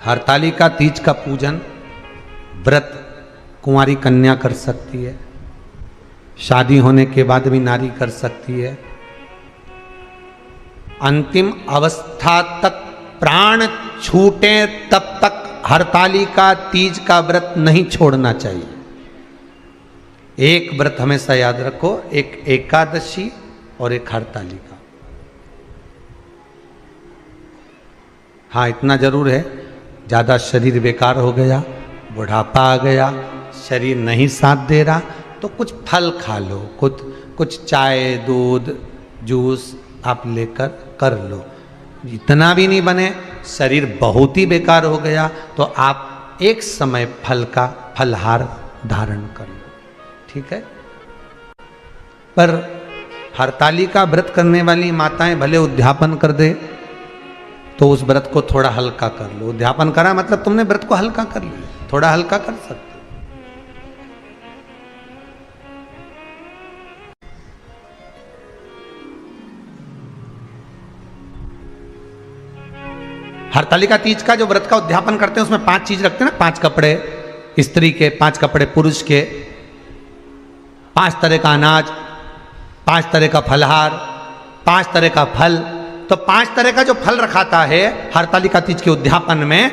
हरतालिका तीज का पूजन व्रत कुंवारी कन्या कर सकती है, शादी होने के बाद भी नारी कर सकती है। अंतिम अवस्था तक प्राण छूटे तब तक हरतालिका तीज का व्रत नहीं छोड़ना चाहिए। एक व्रत हमेशा याद रखो, एक एकादशी और एक हरतालिका। हाँ, इतना जरूर है, ज़्यादा शरीर बेकार हो गया, बुढ़ापा आ गया, शरीर नहीं साथ दे रहा, तो कुछ फल खा लो, कुछ चाय दूध जूस आप लेकर कर लो। इतना भी नहीं बने, शरीर बहुत ही बेकार हो गया, तो आप एक समय फल का फलहार धारण कर लो, ठीक है। पर हरतालिका व्रत करने वाली माताएं भले उद्यापन कर दे, तो उस व्रत को थोड़ा हल्का कर लो। उद्यापन करा मतलब तुमने व्रत को हल्का कर लिया, थोड़ा हल्का कर सकते हो। हरतालिका तीज का जो व्रत का उद्यापन करते हैं उसमें 5 चीज रखते हैं ना, 5 कपड़े स्त्री के, 5 कपड़े पुरुष के, 5 तरह का अनाज, 5 तरह का फलहार, 5 तरह का फल। तो 5 तरह का जो फल रखाता है हरतालिका तीज के उद्यापन में,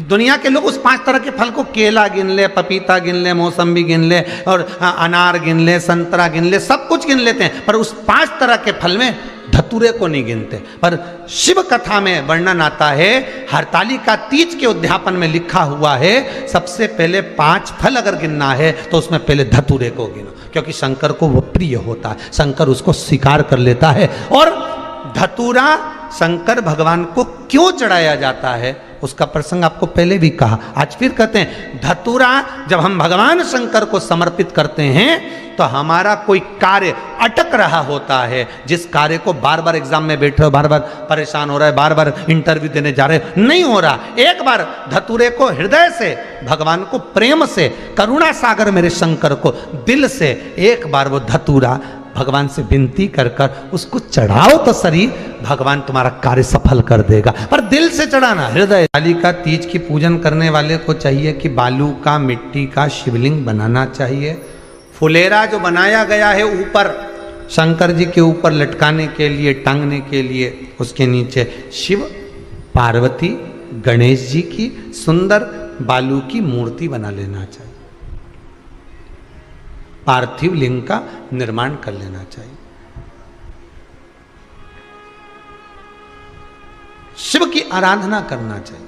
दुनिया के लोग उस 5 तरह के फल को केला गिन ले, पपीता गिन ले, मौसम्बी गिन ले, और अनार गिन ले, संतरा गिन ले, सब कुछ गिन लेते हैं, पर उस 5 तरह के फल में धतूरे को नहीं गिनते। पर शिव कथा में वर्णन आता है, हरतालिका तीज के उद्यापन में लिखा हुआ है, सबसे पहले 5 फल अगर गिनना है तो उसमें पहले धतूरे को गिनो, क्योंकि शंकर को वो प्रिय होता है, शंकर उसको स्वीकार कर लेता है। और धतूरा शंकर भगवान को क्यों चढ़ाया जाता है उसका प्रसंग आपको पहले भी कहा, आज फिर कहते हैं। धतूरा जब हम भगवान शंकर को समर्पित करते हैं तो हमारा कोई कार्य अटक रहा होता है, जिस कार्य को बार बार एग्जाम में बैठे हो, बार बार परेशान हो रहा है, बार बार इंटरव्यू देने जा रहे हो, नहीं हो रहा, एक बार धतूरे को हृदय से, भगवान को प्रेम से, करुणा सागर मेरे शंकर को दिल से एक बार वो धतूरा भगवान से विनती कर कर उसको चढ़ाओ तो सही, भगवान तुम्हारा कार्य सफल कर देगा। पर दिल से चढ़ाना, हृदय। हरतालिका तीज की पूजन करने वाले को चाहिए कि बालू का, मिट्टी का शिवलिंग बनाना चाहिए। फुलेरा जो बनाया गया है ऊपर शंकर जी के ऊपर लटकाने के लिए, टांगने के लिए, उसके नीचे शिव पार्वती गणेश जी की सुंदर बालू की मूर्ति बना लेना चाहिए, पार्थिव लिंग का निर्माण कर लेना चाहिए। शिव की आराधना करना चाहिए।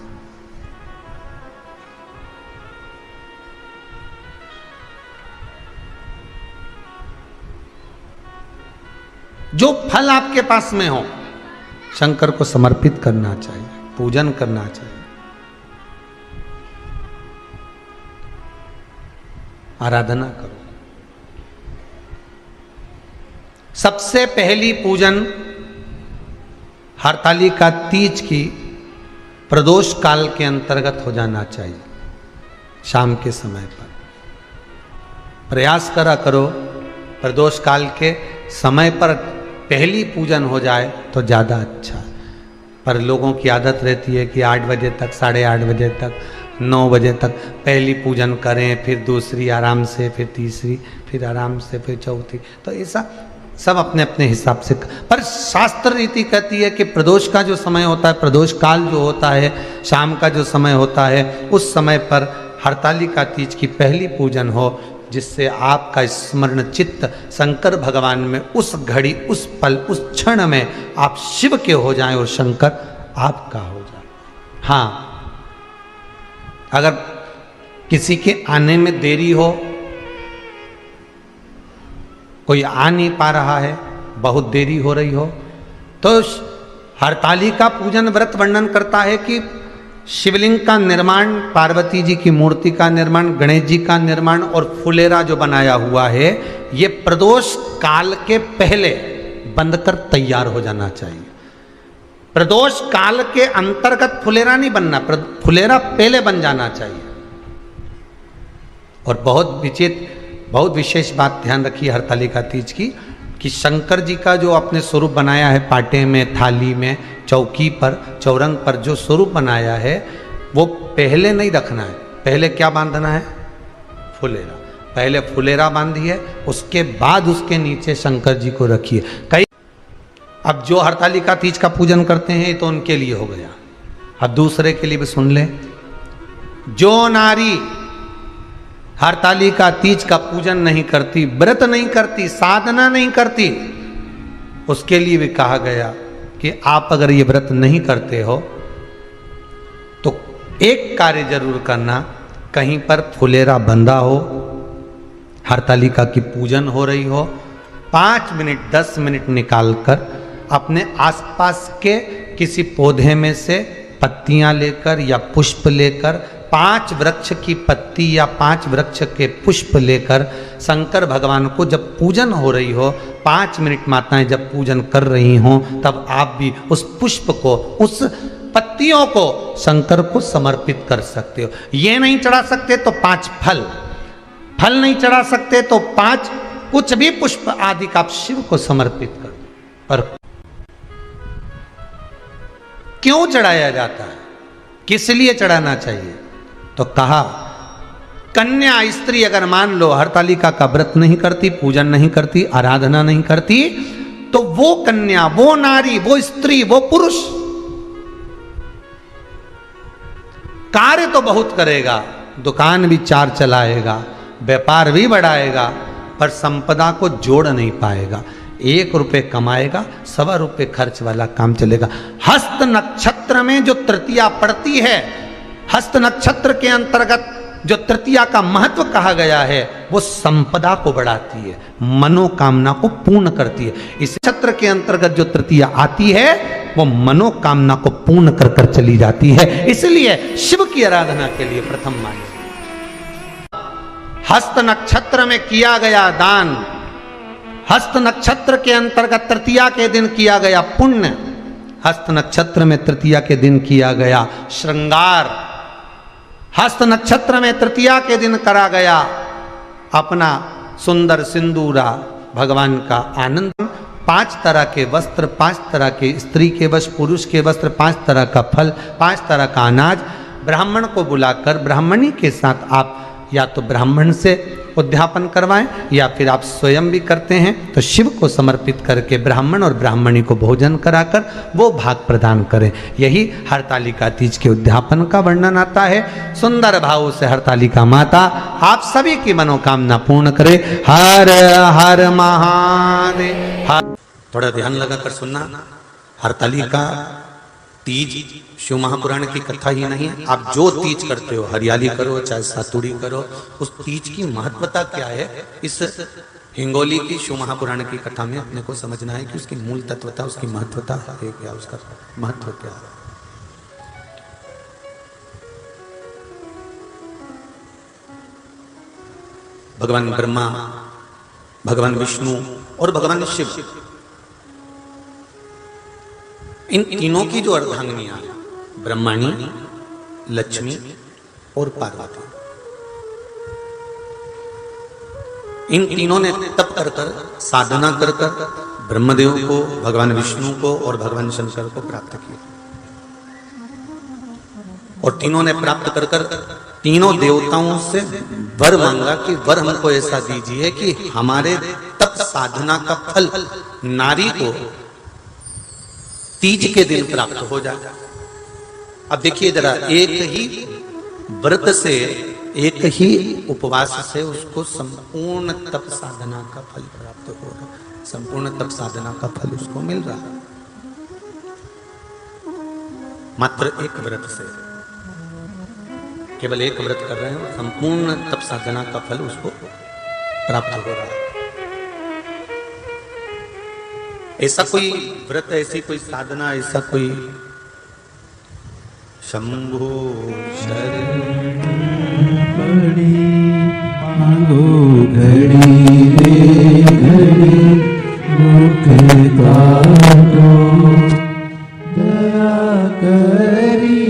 जो फल आपके पास में हो शंकर को समर्पित करना चाहिए, पूजन करना चाहिए, आराधना करो। सबसे पहली पूजन हरतालिका तीज की प्रदोष काल के अंतर्गत हो जाना चाहिए, शाम के समय पर। प्रयास करो प्रदोष काल के समय पर पहली पूजन हो जाए तो ज़्यादा अच्छा। पर लोगों की आदत रहती है कि 8 बजे तक, 8:30 बजे तक, 9 बजे तक पहली पूजन करें, फिर दूसरी आराम से, फिर तीसरी, फिर आराम से, फिर चौथी। तो ऐसा सब अपने अपने हिसाब से। पर शास्त्र रीति कहती है कि प्रदोष का जो समय होता है, प्रदोष काल जो होता है, शाम का जो समय होता है, उस समय पर हरतालिका तीज की पहली पूजन हो, जिससे आपका स्मरण चित्त शंकर भगवान में उस घड़ी, उस पल, उस क्षण में आप शिव के हो जाएं और शंकर आपका हो जाए। हाँ, अगर किसी के आने में देरी हो, कोई आ नहीं पा रहा है, बहुत देरी हो रही हो, तो हरतालिका पूजन व्रत वर्णन करता है कि शिवलिंग का निर्माण, पार्वती जी की मूर्ति का निर्माण, गणेश जी का निर्माण और फुलेरा जो बनाया हुआ है, ये प्रदोष काल के पहले बंधकर तैयार हो जाना चाहिए। प्रदोष काल के अंतर्गत फुलेरा नहीं बनना, फुलेरा पहले बन जाना चाहिए। और बहुत विशेष बात ध्यान रखिए हरतालिका तीज की, कि शंकर जी का जो आपने स्वरूप बनाया है, पाटे में, थाली में, चौकी पर, चौरंग पर जो स्वरूप बनाया है, वो पहले नहीं रखना है, पहले क्या बांधना है? फुलेरा। पहले फुलेरा बांधिए, उसके बाद उसके नीचे शंकर जी को रखिए। कई अब जो हरतालिका तीज का पूजन करते हैं ये तो उनके लिए हो गया, अब दूसरे के लिए भी सुन ले। जो नारी हरतालिका तीज का पूजन नहीं करती, व्रत नहीं करती, साधना नहीं करती, उसके लिए भी कहा गया कि आप अगर ये व्रत नहीं करते हो तो एक कार्य जरूर करना, कहीं पर फुलेरा बंधा हो, हरतालिका की पूजन हो रही हो, 5 मिनट 10 मिनट निकालकर अपने आसपास के किसी पौधे में से पत्तियां लेकर या पुष्प लेकर, 5 वृक्ष की पत्ती या 5 वृक्ष के पुष्प लेकर शंकर भगवान को जब पूजन हो रही हो, 5 मिनट माताएं जब पूजन कर रही हों, तब आप भी उस पुष्प को, उस पत्तियों को शंकर को समर्पित कर सकते हो। ये नहीं चढ़ा सकते तो 5 फल नहीं चढ़ा सकते तो 5 कुछ भी पुष्प आदि का आप शिव को समर्पित कर दो। पर क्यों चढ़ाया जाता है, किस लिए चढ़ाना चाहिए? तो कहा कन्या स्त्री अगर मान लो हरतालिका का व्रत नहीं करती, पूजन नहीं करती, आराधना नहीं करती, तो वो कन्या, वो नारी, वो स्त्री, वो पुरुष कार्य तो बहुत करेगा, दुकान भी 4 चलाएगा, व्यापार भी बढ़ाएगा, पर संपदा को जोड़ नहीं पाएगा। 1 रुपए कमाएगा, 1.25 रुपए खर्च वाला काम चलेगा। हस्त नक्षत्र में जो तृतीया पड़ती है, हस्त नक्षत्र के अंतर्गत जो तृतीया का महत्व कहा गया है, वो संपदा को बढ़ाती है, मनोकामना को पूर्ण करती है। इस नक्षत्र के अंतर्गत जो तृतीया आती है वो मनोकामना को पूर्ण कर कर चली जाती है। इसलिए शिव की आराधना के लिए प्रथम मान्य हस्त नक्षत्र में किया गया दान, हस्त नक्षत्र के अंतर्गत तृतीया के दिन किया गया पुण्य, हस्त नक्षत्र में तृतीया के दिन किया गया श्रृंगार, हस्त नक्षत्र में तृतीया के दिन करा गया अपना सुंदर सिंदूरा, भगवान का आनंद, 5 तरह के वस्त्र, 5 तरह के स्त्री के वस्त्र, पुरुष के वस्त्र, 5 तरह का फल, 5 तरह का अनाज, ब्राह्मण को बुलाकर ब्राह्मणी के साथ आप या तो ब्राह्मण से उद्यापन करवाएं या फिर आप स्वयं भी करते हैं तो शिव को समर्पित करके ब्राह्मण और ब्राह्मणी को भोजन कराकर वो भाग प्रदान करें। यही हरतालिका तीज के उद्यापन का वर्णन आता है। सुंदर भाव से हरतालिका माता आप सभी की मनोकामना पूर्ण करे। हर हर महादेव। थोड़ा ध्यान लगाकर सुनना, हरतालिका तीज शिव महापुराण की कथा ही नहीं है। आप जो तीज करते हो, हरियाली करो चाहे सातुड़ी करो, उस तीज की महत्वता क्या है, इस हिंगोली की शिव महापुराण की कथा में अपने को समझना है कि उसकी मूल तत्वता, उसकी महत्वता है क्या, उसका महत्व क्या है। भगवान ब्रह्मा, भगवान विष्णु और भगवान शिव, इन तीनों की जो अर्धांगिनियां, ब्रह्माणी, लक्ष्मी और पार्वती, इन तीनों ने तप कर कर, साधना कर कर ब्रह्मदेव को, भगवान विष्णु को और भगवान शंकर को प्राप्त किया। और तीनों ने प्राप्त कर कर तीनों देवताओं से वर मांगा कि वर हमको ऐसा दीजिए कि हमारे तप साधना का फल नारी को तीज के दिन प्राप्त हो जाए। अब देखिए जरा, एक ही व्रत से, एक ही उपवास से उसको संपूर्ण तप साधना का फल प्राप्त हो रहा है, संपूर्ण तप साधना का फल उसको मिल रहा है। मात्र एक व्रत से, केवल एक व्रत कर रहे हैं, संपूर्ण तप साधना का फल उसको प्राप्त हो रहा है। ऐसा कोई व्रत, ऐसी कोई साधना, ऐसा कोई शंभो शरण बड़ी मांगो घड़ी रे घड़ी मुख काटो, दया करी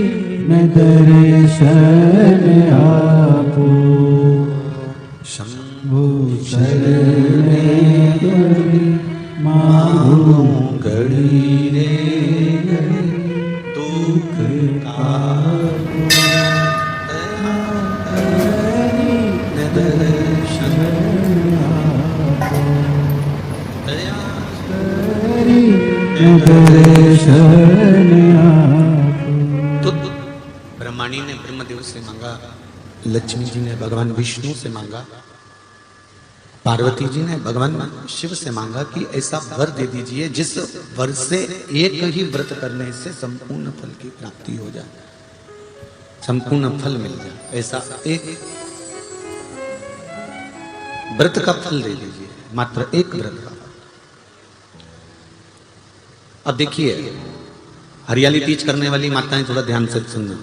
न दर्शन आपो, शंभो शरण बड़ी मांगो घड़ी रे घड़ी दुख का मैं दर्शन आपको। तो ब्रह्माणी ने ब्रह्मदेव से मांगा, लक्ष्मी जी ने भगवान विष्णु से मांगा, पार्वती जी ने भगवान शिव से मांगा कि ऐसा वर दे दीजिए जिस वर से एक ही व्रत करने से संपूर्ण फल की प्राप्ति हो जाए, संपूर्ण फल मिल जाए। ऐसा एक व्रत का फल दे दीजिए, मात्र एक व्रत का। अब देखिए, हरियाली तीज करने वाली माताएं थोड़ा ध्यान से सुनना।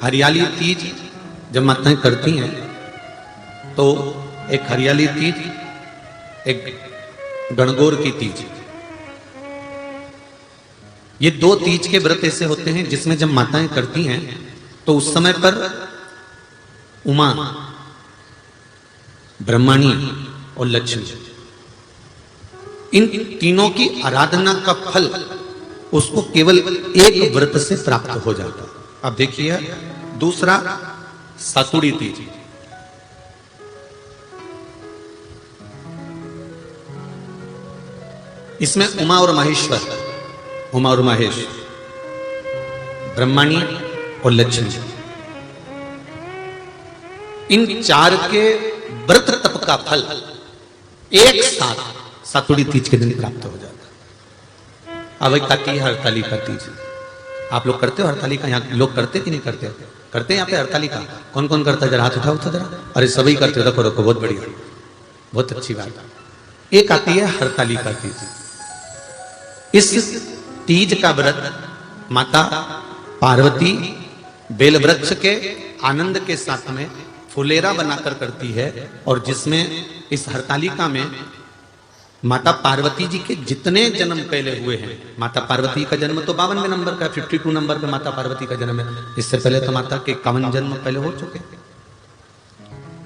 हरियाली तीज जब माताएं करती हैं तो एक हरियाली तीज, एक गणगौर की तीज, ये दो तीज के व्रत ऐसे होते हैं जिसमें जब माताएं करती हैं तो उस समय पर उमा, ब्रह्माणी और लक्ष्मी, इन तीनों की आराधना का फल उसको केवल एक व्रत से प्राप्त हो जाता है। अब देखिए दूसरा सातुड़ी तीज। इसमें उमा और महेश्वर, उमा और महेश, ब्रह्माणी और लक्ष्मी, इन चार के व्रत तप का फल एक साथ सातुड़ी तीज के दिन प्राप्त हो जाता है। अब एक आती है हरतालिका तीज। आप लोग करते हो हरतालिका? यहाँ लोग करते कि नहीं करते? करते हैं यहाँ पे हरतालिका? कौन कौन करता है? जरा हाथ उठाओ तो जरा। अरे सभी करते हो, रखो रखो, बहुत बढ़िया, बहुत अच्छी बात। एक आती है हरतालिका तीज। इस तीज का व्रत माता पार्वती बेल वृक्ष के आनंद के साथ में फुलेरा बनाकर करती है, और जिसमें इस हरतालिका में माता पार्वती जी के जितने जन्म पहले हुए हैं, माता पार्वती का जन्म तो 52वें नंबर का, 52 नंबर पे माता पार्वती का जन्म है। इससे पहले तो माता के 51 जन्म पहले हो चुके,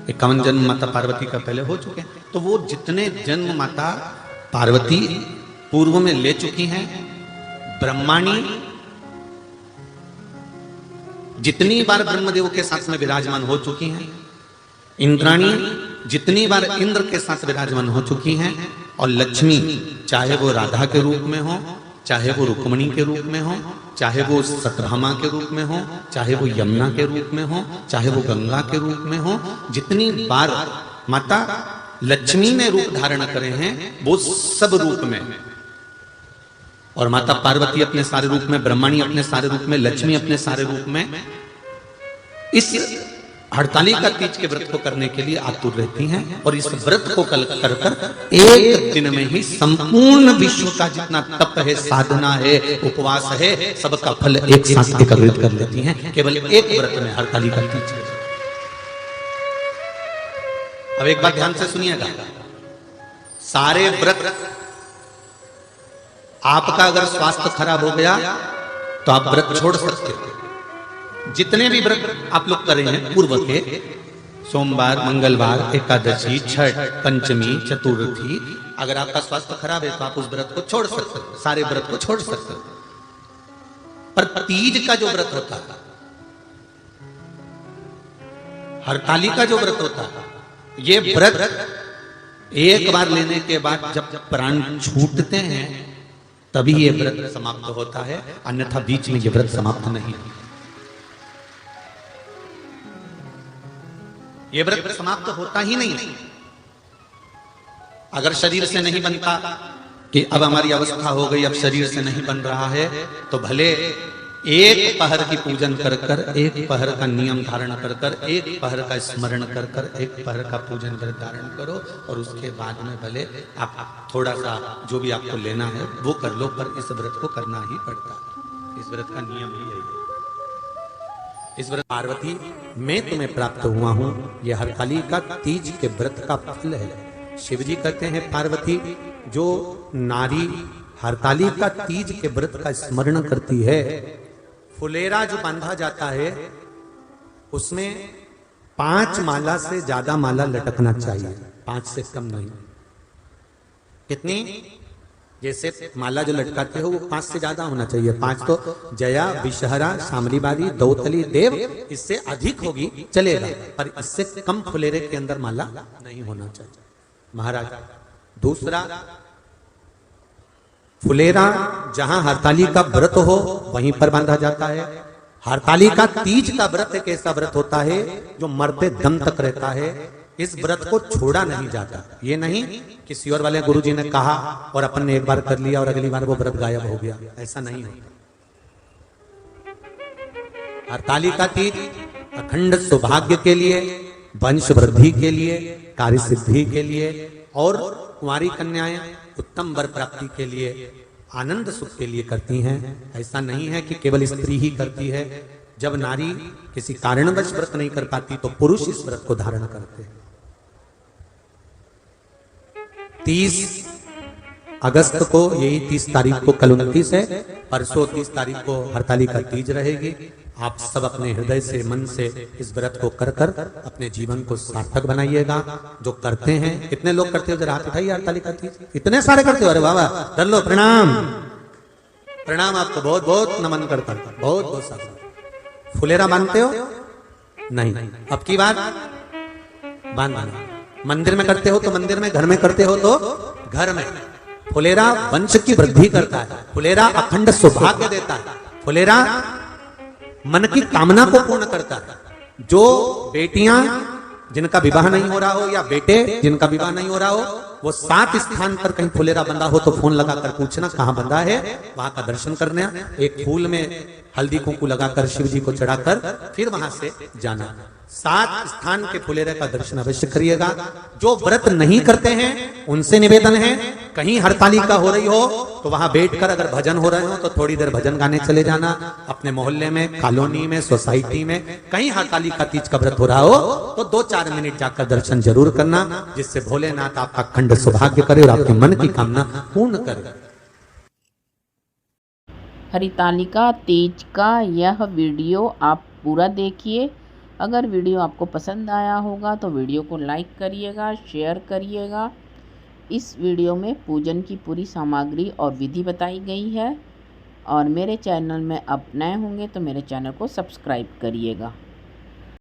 51 जन्म माता पार्वती का पहले हो चुके। तो वो जितने जन्म माता पार्वती पूर्व में ले चुकी हैं, ब्रह्माणी जितनी बार ब्रह्मदेव के साथ में विराजमान हो चुकी हैं, इंद्राणी जितनी बार इंद्र के साथ विराजमान हो चुकी हैं, और लक्ष्मी चाहे वो राधा के रूप में हो, चाहे वो रुक्मणी के रूप में हो, चाहे वो सतभामा के रूप में हो, चाहे वो यमुना के रूप में हो, चाहे वो गंगा के रूप में हो, जितनी बार माता लक्ष्मी ने रूप धारण करे हैं वो सब रूप में, और माता पार्वती अपने सारे रूप में, ब्रह्माणी अपने सारे रूप में, लक्ष्मी अपने सारे रूप में इस हरतालिका तीज के व्रत को करने के लिए आतुर रहती हैं। और इस व्रत को कर कर एक दिन में ही संपूर्ण विश्व का जितना तप है, साधना है, उपवास है, सबका फल एक साथ एकत्रित कर लेती हैं केवल एक व्रत में, हरतालिका तीज। अब एक बात ध्यान से सुनिएगा, सारे व्रत, आपका अगर स्वास्थ्य खराब हो गया तो आप व्रत छोड़ सकते हो। जितने भी व्रत आप लोग कर रहे हैं पूर्व के, सोमवार, मंगलवार, एकादशी, छठ, पंचमी, चतुर्थी, अगर आपका स्वास्थ्य खराब है तो आप उस व्रत को छोड़ सकते हो, सारे व्रत को छोड़ सकते हो। पर तीज का जो व्रत होता है, हरतालिका जो व्रत होता है, ये व्रत एक बार लेने के बाद जब प्राण छूटते हैं तभी ये व्रत समाप्त होता है, अन्यथा बीच में ये व्रत समाप्त नहीं। ये व्रत समाप्त होता ही नहीं। अगर शरीर से नहीं बनता कि अब हमारी अवस्था हो गई, अब शरीर से नहीं बन रहा है, तो भले एक पहर की पूजन कर कर, एक पहर का नियम धारण कर कर, एक पहर का स्मरण कर कर, एक पहर का पूजन व्रत धारण करो, और उसके बाद में भले आप थोड़ा सा जो भी आपको लेना है वो कर लो, पर इस व्रत को करना ही पड़ता है। इस व्रत का नियम ही यही है। इस व्रत पार्वती मैं तुम्हें प्राप्त हुआ हूं, यह हरतालिका तीज के व्रत का फल है। शिव जी कहते हैं पार्वती, जो नारी हरतालिका तीज के व्रत का स्मरण करती है, फुलेरा जो बांधा जाता है उसमें 5 माला से ज्यादा माला लटकना चाहिए, 5 से कम नहीं। कितनी? जैसे माला जो लटकाते हो वो 5 से ज्यादा होना चाहिए। 5 तो जया, विषहरा, शामलीबारी, दौतली, देव, इससे अधिक होगी चलेगा, पर इससे कम फुलेरे के अंदर माला नहीं होना चाहिए महाराज। दूसरा, फुलेरा जहां हरताली का व्रत हो वहीं पर बांधा जाता है। हरताली का तीज का व्रत एक ऐसा व्रत होता है जो मरते दम तक रहता है। इस व्रत को छोड़ा नहीं जाता। ये नहीं किसी और वाले गुरुजी ने कहा और अपन ने एक बार कर लिया और अगली बार वो व्रत गायब हो गया, ऐसा नहीं होता। हरताली का तीज अखंड सौभाग्य के लिए, वंश वृद्धि के लिए, कार्य सिद्धि के लिए और कुंवारी कन्याएं उत्तम वर प्राप्ति के लिए, आनंद सुख के लिए करती हैं। ऐसा नहीं है कि केवल स्त्री ही करती है। जब नारी किसी कारणवश व्रत नहीं कर पाती तो पुरुष इस व्रत को धारण करते हैं। 30 अगस्त को, यही 30 तारीख को, कल 29 है, परसों 30 तारीख को हरताली का तीज रहेगी। आप सब अपने हृदय से, मन से इस व्रत को कर कर अपने जीवन को सार्थक बनाइएगा। जो करते हैं, कितने लोग करते हो जरा हाथ उठाइए हरताली का तीज। इतने सारे करते हो, अरे वाह वाह, कर लो, प्रणाम प्रणाम, आपको बहुत बहुत नमन करता हूं, बहुत बहुत सारा। फुलेरा बांधते हो? नहीं, अब की बात बांधना। मंदिर में करते हो तो मंदिर में, घर में करते हो तो घर में। फुलेरा वंश की वृद्धि करता है, फुलेरा अखंड सौभाग्य देता है, फुलेरा मन की कामना को पूर्ण करता है। जो बेटियां जिनका विवाह नहीं हो रहा हो या बेटे जिनका विवाह नहीं हो रहा हो, वो 7 स्थान पर कहीं फुलेरा बंधा हो तो फोन लगाकर पूछना कहां बंधा है, वहां का दर्शन करना। एक फूल में हल्दी कुंकू लगाकर शिव जी को चढ़ाकर फिर वहां से जाना। 7 स्थान के फुलेरे का दर्शन अवश्य करिएगा। जो व्रत नहीं करते हैं उनसे निवेदन है, कहीं हरताली का हो रही हो तो वहां बैठकर अगर भजन हो रहे हो तो थोड़ी देर भजन गाने चले जाना। अपने मोहल्ले में, कॉलोनी में, सोसाइटी में कहीं हरताली का तीज का व्रत हो रहा हो तो 2-4 मिनट जाकर दर्शन जरूर करना, जिससे भोलेनाथ आपका अखंड सौभाग्य करे और आपके मन की कामना पूर्ण करे। हरितालिका तीज का यह वीडियो आप पूरा देखिए। अगर वीडियो आपको पसंद आया होगा तो वीडियो को लाइक करिएगा, शेयर करिएगा। इस वीडियो में पूजन की पूरी सामग्री और विधि बताई गई है। और मेरे चैनल में अब नए होंगे तो मेरे चैनल को सब्सक्राइब करिएगा।